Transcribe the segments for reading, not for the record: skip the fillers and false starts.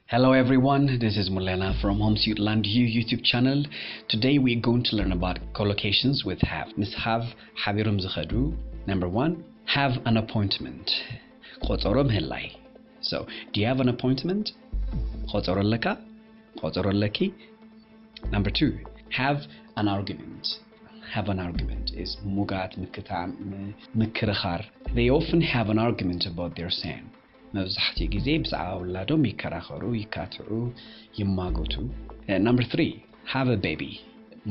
Hello everyone, this is Mulena from Homesuitland YouTube channel. Today we're going to learn about collocations with have. Miss have habirum zakhadu. Number 1, have an appointment. Qotoro mhellai. So, do you have an appointment? Qotoro laka? Qotoro laki? Number 2, have an argument. Have an argument is mugat mikrakhar. They often have an argument about their saying. መብዛሕትኡ ጊዜ ብዛዕባ ውላዶም ይከራኸሩ ይካትዑ ይማጎቱ Number 3, have a baby.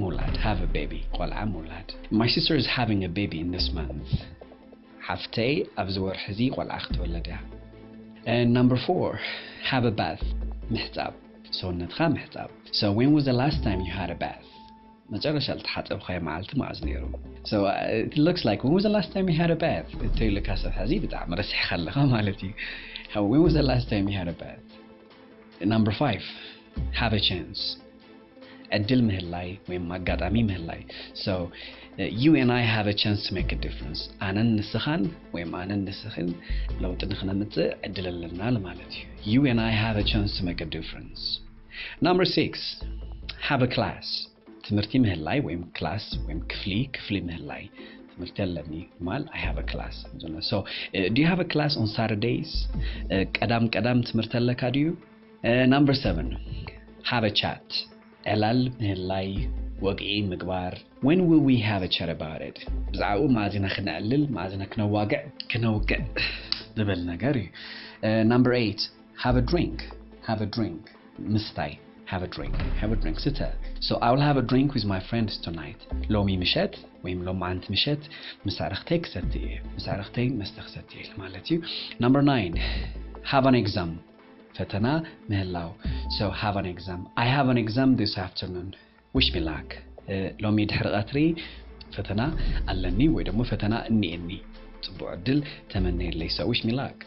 ሙላድ have a baby. ቆልዓ ሙላድ. My sister is having a baby in this month. ሓፍተይ ኣብዚ ወርሒ እዚ ቆልዓ ክትወለድ እያ. Number 4, have a bath. ምሕፃብ ሰውነትካ ምሕፃብ. So when was the last time you had a bath? መጨረሻ ልትሓፀብካዮ መዓልቲ መዓዝ ነይሩ? So it looks like when was the last time you had a bath? እትይልካ ሰብ ሕዚ ብጣዕሚ ረሲሕካ ኣለኻ ማለት እዩ. When was the last time you had a bath? Number 5, have a chance. ዕድል ምህላይ ወይም አጋጣሚ ምህላይ. So you and I have a chance to make a difference. ኣነን ንስኻን ወይም ኣነን ንስኽን ለውጢ ንኽነምፅእ ዕድል ኣለና ማለት እዩ. You and I have a chance to make a difference. Number 6, have a class. ትምህርቲ ምህላይ ወይም ክላስ ወይም ክፍሊ ምህላይ. ትምህርቲ ኣለኒ ማል I have a class. So do you have a class on Saturdays? ቀዳም ትምህርቲ ኣለካ ድዩ? Number 7, have a chat. ዕላል ምህላይ ወግዒ ምግባር. When will we have a chat about it? ብዛዕባኡ ማዕዚና ክንዕልል ማዕዚና ክነውግዕ ዝብል ነገር እዩ. Number 8, have a drink. ምስታይ have a drink sitter. So I will have a drink with my friends tonight. ሎሚ ምሸት ወይም ሎማዓንቲ ምሸት ምሳርኽተይ ክሰትየ ምሳርኽተይ መስተኽሰትየ ማለት እዩ. Number 9, have an exam. ፈተና ምህላው. So have an exam. I have an exam this afternoon. wish me luck. ሎሚ ድሕሪ ቀትሪ ፈተና ኣለኒ ወይ ደግሞ ፈተና እኒአኒ ጽቡቕ ዕድል ተመነየለይ. So wish me luck.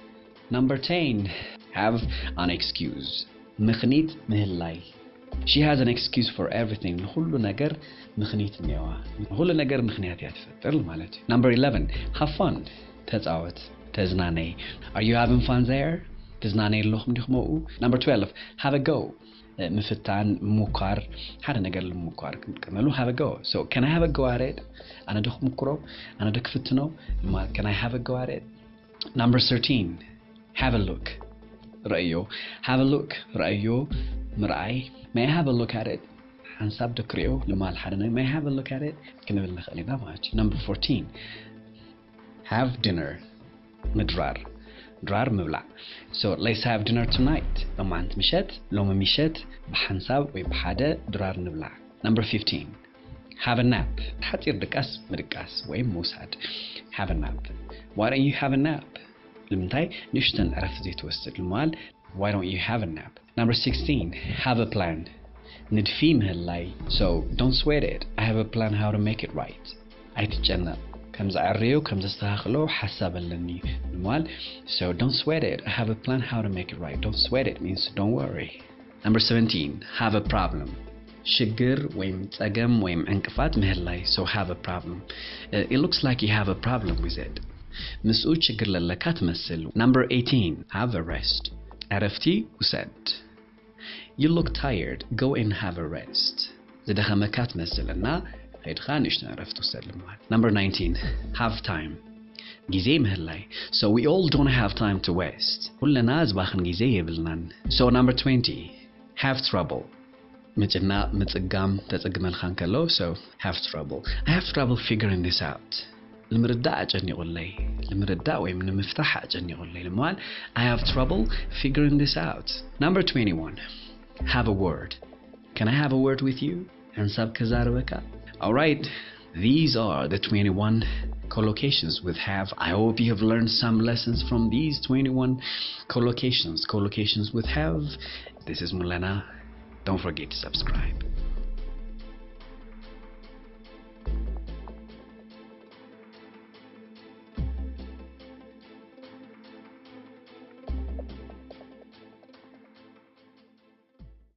Number 10, have an excuse. ምኽኒት ምህላይ. She has an excuse for everything. ሁሉ ነገር ምኽኒት ነዋ. ሁሉ ነገር ምኽንያት ያትፈጥር ማለት እዩ. Number 11, have fun. ተጻወት ተዝናነይ. Are you having fun there? ተዝናነይ ኣለኹም ዲኹምኡ? Number 12, have a go. ምፍታን ሙኳር ሓደ ነገር ልሙኳር ክንቀመሉ have a go. So can I have a go at it? ኣነ ድኹ ምኩሮ ኣነ ድክፍትኖ can I have a go at it? Number 13, have a look. ረእዮ. have a look. ረእዮ ምርኣይ. may I have a look at it? ሓንሳብ ድክሪኦ ልማል ሓደ ነገር may I have a look at it? ክንብል ንኽእል ኢና ማለት እዩ. Number 14, have dinner. ምድራር ድራር ምብላዕ. So let's have dinner tonight. ሎማዓንቲ ምሸት ሎሚ ምሸት ብሓንሳብ ወይ ብሓደ ድራር ንብላዕ. Number 15, have a nap. ሓፂር ድቃስ ምድቃስ ወይ ምውሳድ. have a nap. why don't you have a nap? لمنتاي نشتن عرفت زي توسط المال. why don't you have a nap? Number 16, have a plan. ندفيم هاللاي. So don't sweat it. I have a plan how to make it right. أيتجنب كم زعريو كم زستاخلو حسب اللني المال. So don't sweat it. I have a plan how to make it right. Don't sweat it means don't worry. Number 17, have a problem. شجر ويم تأجم ويم انكفات مهلاي. So have a problem. It looks like you have a problem with it. مسؤول ችግር ለለካ ትመስል. Number 18, have a rest. ዕረፍቲ ውሰድ. You look tired. go and have a rest. ዝደኸመካ ትመስልና ሄድኻ ንእሽቶ ዕረፍቲ ውሰድ ማለት. Number 19, have time. ጊዜ ምህላይ. So we all don't have time to waste. ሁለና ዝባኽን ጊዜ የብልናን. So number 20, have trouble. ምጭና ምጽጋም ተጽግመልካ እንከሎ. So have trouble. I have trouble figuring this out. لمرداء أجنيقولي لمرداء ويم نمفتح أجنيقولي لمال I have trouble figuring this out. Number 21, have a word. Can I have a word with you? حنساب كزاربكا. Alright, these are the 21 collocations with have. I hope you have learned some lessons from these 21 collocations with have. This is Mulena. Don't forget to subscribe.